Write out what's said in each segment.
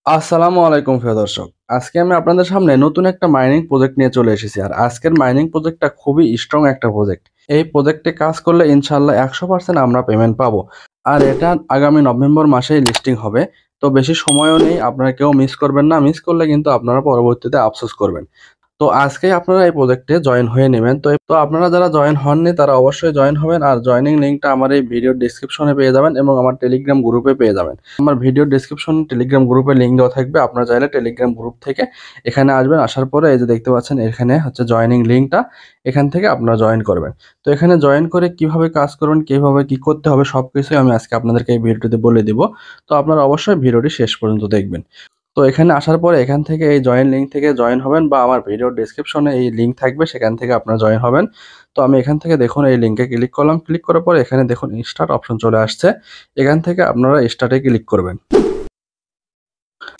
আসসালামু আলাইকুম প্রিয় দর্শক। আজকে আমি আপনাদের সামনে নতুন একটা মাইনিং প্রজেক্ট নিয়ে চলে এসেছি। আর আজকের মাইনিং প্রজেক্টটা খুবই স্ট্রং একটা প্রজেক্ট। এই প্রজেক্টে কাজ করলে ইনশাআল্লাহ 100% আমরা পেমেন্ট পাবো। আর এটা আগামী নভেম্বর মাসেই লিস্টিং হবে। তো বেশি সময়ও নেই, আপনারা কেউ মিস করবেন না। মিস করলে কিন্তু আপনারা পরবর্তীতে আফসোস করবেন। তো আজকেই আপনারা এই প্রজেক্টে জয়েন হয়ে নেবেন। তো আপনারা যারা জয়েন হননি তারা অবশ্যই জয়েন হবেন। আর জয়েনিং লিঙ্কটা আমার এই ভিডিওর ডেসক্রিপশনে পেয়ে যাবেন এবং আমার টেলিগ্রাম গ্রুপে পেয়ে যাবেন। আমার ভিডিওর ডেসক্রিপশনে টেলিগ্রাম গ্রুপের লিঙ্ক দেওয়া থাকবে। আপনারা চাইলে টেলিগ্রাম গ্রুপ থেকে এখানে আসবেন। আসার পরে এই যে দেখতে পাচ্ছেন এখানে হচ্ছে জয়েনিং লিঙ্কটা, এখান থেকে আপনারা জয়েন করবেন। তো এখানে জয়েন করে কিভাবে কাজ করবেন, কিভাবে কি করতে হবে সবকিছুই আমি আজকে আপনাদেরকে এই ভিডিওতে বলে দিব। তো আপনারা অবশ্যই ভিডিওটি শেষ পর্যন্ত দেখবেন। তো এখানে আসার পরে এখান থেকে এই জয়েন লিঙ্ক থেকে জয়েন হবেন বা আমার ভিডিওর ডেসক্রিপশনে এই লিঙ্ক থাকবে, সেখান থেকে আপনারা জয়েন হবেন। তো আমি এখান থেকে দেখুন এই লিঙ্কে ক্লিক করলাম। ক্লিক করার পরে এখানে দেখুন স্টার্ট অপশন চলে আসছে। এখান থেকে আপনারা স্টার্টে ক্লিক করবেন।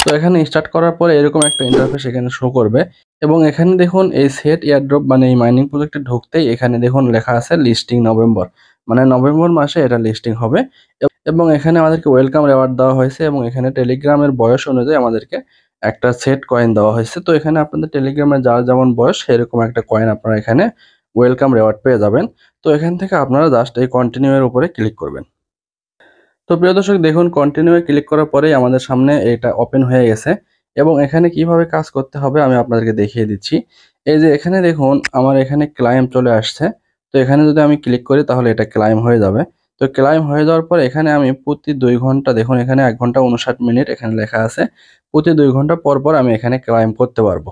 তো এখানে স্টার্ট করার পরে এরকম একটা ইন্টারফেস এখানে শো করবে এবং এখানে দেখুন এই সেট এয়ারড্রপ মানে এই মাইনিং প্রজেক্টে ঢুকতেই এখানে দেখুন লেখা আছে লিস্টিং নভেম্বর, মানে নভেম্বর মাসে এটা লিস্টিং হবে। এবং এখানে আমাদেরকে ওয়েলকাম রেওয়ার্ড দেওয়া হয়েছে এবং এখানে টেলিগ্রামের বয়স অনুযায়ী আমাদেরকে একটা সেট কয়েন দেওয়া হয়েছে। তো এখানে আপনাদের টেলিগ্রামে যার যেমন বয়স সেরকম একটা কয়েন আপনারা এখানে ওয়েলকাম রেওয়ার্ড পেয়ে যাবেন। তো এখান থেকে আপনারা জাস্ট এই কন্টিনিউ এর উপরে ক্লিক করবেন। তো প্রিয় দর্শক দেখুন কন্টিনিউ এ ক্লিক করার পরেই আমাদের সামনে এটা ওপেন হয়ে গেছে এবং এখানে কিভাবে কাজ করতে হবে আমি আপনাদেরকে দেখিয়ে দিচ্ছি। এই যে এখানে দেখুন আমার এখানে ক্লাইম চলে আসছে। তো এখানে যদি আমি ক্লিক করি তাহলে এটা ক্লাইম হয়ে যাবে। তো ক্লাইম হয়ে যাওয়ার পর এখানে আমি প্রতি 2 ঘন্টা দেখুন এখানে 1 ঘন্টা 59 মিনিট এখানে লেখা আছে। প্রতি 2 ঘন্টা পর পর আমি এখানে ক্লাইম করতে পারবো।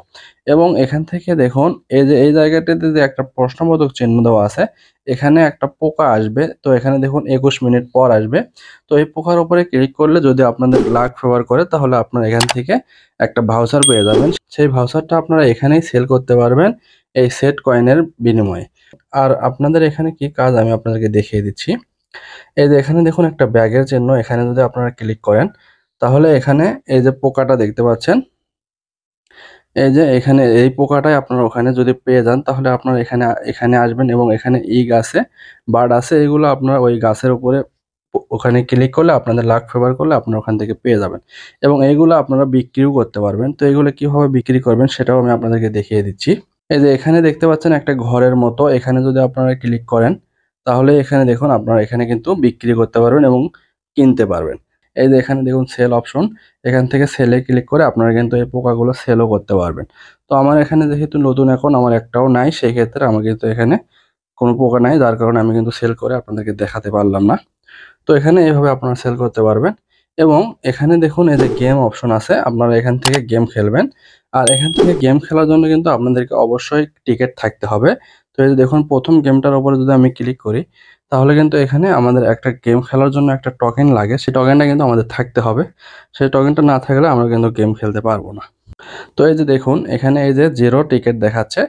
এবং এখান থেকে দেখুন এই যে এই জায়গাটাতে যে একটা প্রশ্নবোধক চিহ্ন দেওয়া আছে, এখানে একটা পোকা আসবে। তো এখানে দেখুন 21 মিনিট পর আসবে। তো এই পোকার উপরে ক্লিক করলে যদি আপনাদের লাক ফেভার করে তাহলে আপনারা এখান থেকে একটা ভাউচার পেয়ে যাবেন। সেই ভাউচারটা আপনারা এখানেই সেল করতে পারবেন এই সেট কয়েনের বিনিময়ে। আর আপনাদের এখানে কি কাজ আমি আপনাদেরকে দেখিয়ে দিচ্ছি। এই যে এখানে দেখুন একটা ব্যাগের চিহ্ন, এখানে যদি আপনারা ক্লিক করেন তাহলে এখানে এই যে পোকাটা দেখতে পাচ্ছেন, এই যে এখানে এই পোকাটাই আপনারা ওখানে যদি পেয়ে যান তাহলে আপনারা এখানে এখানে আসবেন এবং এখানে আছে, বার্ড আছে, এগুলো আপনারা ওই গাছের উপরে ওখানে ক্লিক করলে আপনাদের লাক ফেভার করলে আপনারা ওখান থেকে পেয়ে যাবেন এবং এইগুলো আপনারা বিক্রিও করতে পারবেন। তো এগুলো কিভাবে বিক্রি করবেন সেটাও আমি আপনাদেরকে দেখিয়ে দিচ্ছি। এই যে এখানে দেখতে পাচ্ছেন একটা ঘরের মতো, এখানে যদি আপনারা ক্লিক করেন তাহলে এখানে দেখুন আপনারা এখানে কিন্তু বিক্রি করতে পারবেন এবং কিনতে পারবেন। এই যে এখানে দেখুন সেল অপশন, এখান থেকে সেলে ক্লিক করে আপনারা কিন্তু এই পোকাগুলো সেলও করতে পারবেন। তো আমার এখানে যেহেতু নতুন এখন আমার একটাও নাই, সেই ক্ষেত্রে আমার কিন্তু এখানে কোনো পোকা নাই, যার কারণে আমি কিন্তু সেল করে আপনাদেরকে দেখাতে পারলাম না। তো এখানে এভাবে আপনারা সেল করতে পারবেন এবং এখানে দেখুন এই যে গেম অপশন আছে, আপনারা এখান থেকে গেম খেলবেন। আর এখান থেকে গেম খেলার জন্য কিন্তু আপনাদেরকে অবশ্যই টিকেট থাকতে হবে। তো এই যে দেখুন প্রথম গেমটার উপরে যদি আমি ক্লিক করি তাহলে কিন্তু এখানে আমাদের একটা গেম খেলার জন্য একটা টোকেন লাগে, সেই টোকেনটা কিন্তু আমাদের থাকতে হবে। সেই টোকেনটা না থাকলে আমরা কিন্তু গেম খেলতে পারবো না। তো এই যে দেখুন এখানে এই যে 0 টিকেট দেখাচ্ছে,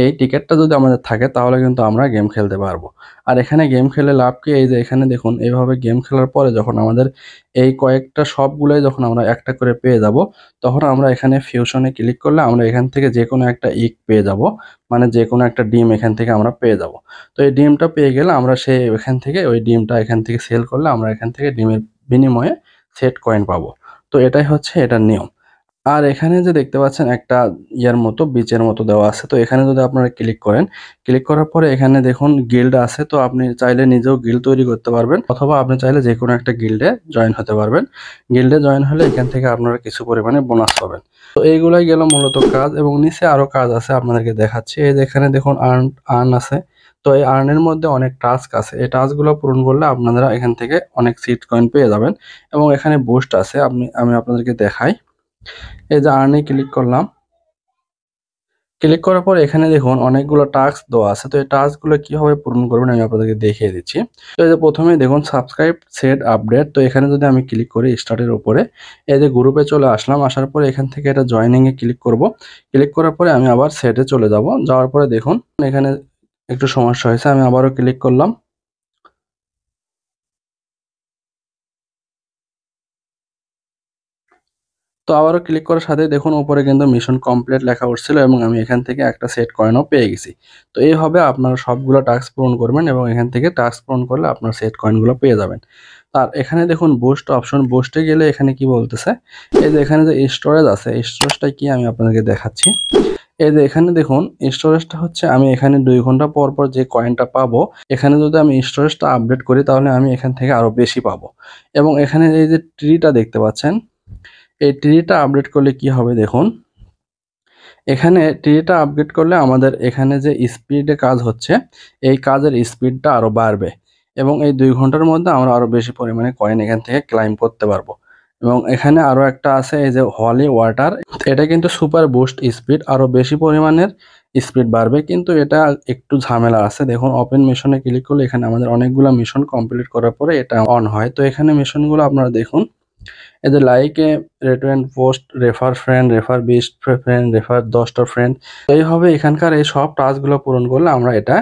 এই টিকেটটা যদি আমাদের থাকে তাহলে কিন্তু আমরা গেম খেলতে পারবো। আর এখানে গেম খেলে লাভ কি, এই যে এখানে দেখুন এইভাবে গেম খেলার পরে যখন আমাদের এই কয়েকটা সবগুলোই যখন আমরা একটা করে পেয়ে যাব, তখন আমরা এখানে ফিউশনে ক্লিক করলে আমরা এখান থেকে যেকোনো একটা ইক পেয়ে যাব, মানে যেকোনো একটা ডিম এখান থেকে আমরা পেয়ে যাব। তো এই ডিমটা পেয়ে গেলে আমরা সেই এখান থেকে ওই ডিমটা এখান থেকে সেল করলে আমরা এখান থেকে ডিমের বিনিময়ে সেট কয়েন পাবো। তো এটাই হচ্ছে এটার নিয়ম। আর এখানে যে দেখতে পাচ্ছেন একটা ইয়ার মতো বিচের মতো দেওয়া আছে, তো এখানে যদি আপনারা ক্লিক করেন, ক্লিক করার পরে এখানে দেখুন গিল্ড আছে। তো আপনি চাইলে নিজেও গিল্ড তৈরি করতে পারবেন অথবা আপনি চাইলে যে কোনো একটা গিল্ডে জয়েন হতে পারবেন। গিল্ডে জয়েন হলে এখান থেকে আপনারা কিছু পরিমাণে বোনাস পাবেন। তো এইগুলাই গেল মূলত কাজ এবং নিচে আরো কাজ আছে আপনাদেরকে দেখাচ্ছি। এই যে এখানে দেখুন আর্ন আছে। তো এই আর্নের মধ্যে অনেক টাস্ক আছে, এই টাস্কগুলো পূরণ করলে আপনারা এখান থেকে অনেক সিট কয়েন পেয়ে যাবেন এবং এখানে বুস্ট আছে। আমি আপনাদেরকে দেখাই। এই যে আর্নে ক্লিক করলাম। ক্লিক করার পর এখানে দেখুন অনেকগুলো টাস্ক দেওয়া আছে। তো এই টাস্কগুলো কিভাবে পূরণ করবেন আমি আপনাদেরকে দেখিয়ে দিচ্ছি। তো এই যে প্রথমে দেখুন সাবস্ক্রাইব সেট আপডেট, তো এখানে যদি আমি ক্লিক করি স্টার্টের উপরে, এই যে গ্রুপে চলে আসলাম। আসার পরে এখান থেকে এটা জয়েনিং এ ক্লিক করব। ক্লিক করার পরে আমি আবার সেটে চলে যাব। যাওয়ার পরে দেখুন এখানে একটু সমস্যা হয়েছে, আমি আবারও ক্লিক করলাম। তো তো আবারও ক্লিক করার সাথে দেখুন উপরে কিন্তু মিশন কমপ্লিট লেখা উঠছিল এবং আমি এখান থেকে একটা সেট কয়েনও পেয়ে গেছি। তো এইভাবে আপনারা সবগুলো টাস্ক পূরণ করবেন এবং এখান থেকে টাস্ক পূরণ করলে আপনার সেট কয়েনগুলো পেয়ে যাবেন। আর এখানে দেখুন বুস্ট অপশন, বুস্টে গেলে এখানে কি বলতেছে, এই যে এখানে যে স্টোরেজ আছে, স্টোরেজটা কি আমি আপনাদেরকে দেখাচ্ছি। এই যে এখানে দেখুন স্টোরেজটা হচ্ছে আমি এখানে 2 ঘন্টা পর পর যে কয়েনটা পাবো, এখানে যদি আমি স্টোরেজটা আপডেট করি তাহলে আমি এখান থেকে আরো বেশি পাবো। এবং এখানে এই যে ট্রিটা দেখতে পাচ্ছেন, এই ট্রিটা আপডেট করলে কি হবে দেখুন, এখানে ট্রিটা আপগ্রেড করলে আমাদের এখানে যে স্পিডে কাজ হচ্ছে, এই কাজের স্পিডটা আরো বাড়বে এবং এই 2 ঘন্টার মধ্যে আমরা আরো বেশি পরিমাণে কয়েন এখান থেকে ক্লাইম করতে পারবো। এবং এখানে আরো একটা আছে এই যে হলি ওয়াটার, এটা কিন্তু সুপার বুস্ট স্পিড, আরো বেশি পরিমাণের স্পিড বাড়বে, কিন্তু এটা একটু ঝামেলা আছে। দেখুন ওপেন মিশনে ক্লিক করলে এখানে আমাদের অনেকগুলো মিশন কমপ্লিট করার পরে এটা অন হয়। তো এখানে মিশনগুলো আপনারা দেখুন, এই যে like a retweet post, refer friend, refer 20 friend, refer 10টা ফ্রেন্ড, এইভাবে এখানকার এই সব টাস্কগুলো পূরণ করলে আমরা এটা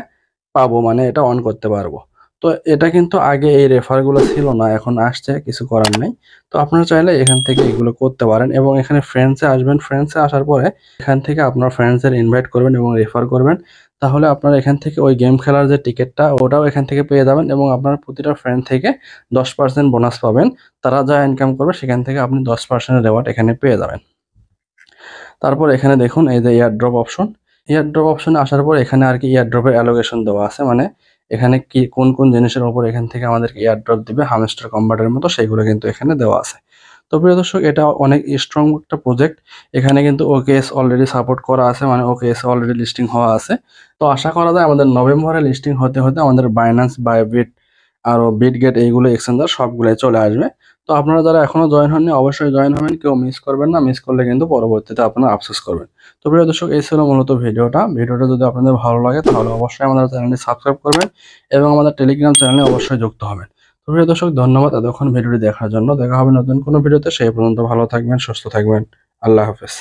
পাবো, মানে এটা অন করতে পারবো। তো এটা কিন্তু আগে এই রেফারগুলো ছিল না, এখন আসছে, কিছু করার নেই। তো আপনারা চাইলে এখান থেকে এগুলো করতে পারেন এবং এখানে ফ্রেন্ডসে আসবেন। ফ্রেন্ডসে আসার পরে এখান থেকে আপনার ফ্রেন্ডসদের ইনভাইট করবেন এবং রেফার করবেন। তাহলে আপনারা এখান থেকে ওই গেম খেলার যে টিকিটটা ওটাও এখান থেকে পেয়ে যাবেন এবং আপনার প্রতিটা ফ্রেন্ড থেকে 10% বোনাস পাবেন। তারা যা ইনকাম করবে সেখান থেকে আপনি 10% রেওয়ার্ড এখানে পেয়ে যাবেন। তারপর এখানে দেখুন এই যে এয়ারড্রপ অপশন, এয়ারড্রপ অপশনে আসার পর এখানে আর কি এয়ারড্রপের অ্যালোকেশন দেওয়া আছে, মানে এখানে কি কোন কোন জিনিসের উপর এখান থেকে আমাদেরকে এয়ারড্রপ দিবে হামস্টার কম্বাটের মতো, সেগুলো কিন্তু এখানে দেওয়া আছে। তো প্রিয় দর্শক, এটা অনেক স্ট্রং একটা প্রজেক্ট। এখানে কিন্তু ওকেএস অলরেডি সাপোর্ট করা আছে, মানে ওকেএস অলরেডি লিস্টিং হওয়া আছে। তো আশা করা যায় আমাদের নভেম্বরে লিস্টিং হতে হতে আমাদের বাইন্যান্স, বাইবিট, আরও বিটগেট, এইগুলো এক্সচেঞ্জার সবগুলোই চলে আসবে। তো আপনারা যারা এখনো জয়েন হননি অবশ্যই জয়েন হবেন, কেউ মিস করবেন না, মিস করলে কিন্তু পরবর্তীতে আপনারা আফসোস করবেন। তো প্রিয় দর্শক, এই ছিল মূলত ভিডিওটা যদি আপনাদের ভালো লাগে তাহলে অবশ্যই আমাদের চ্যানেলটি সাবস্ক্রাইব করবেন এবং আমাদের টেলিগ্রাম চ্যানেলে অবশ্যই যুক্ত হবেন। তো প্রিয় দর্শক, ধন্যবাদ এতক্ষণ ভিডিওটি দেখার জন্য। দেখা হবে নতুন কোনো ভিডিওতে, সেই পর্যন্ত ভালো থাকবেন, সুস্থ থাকবেন। আল্লাহ হাফেজ।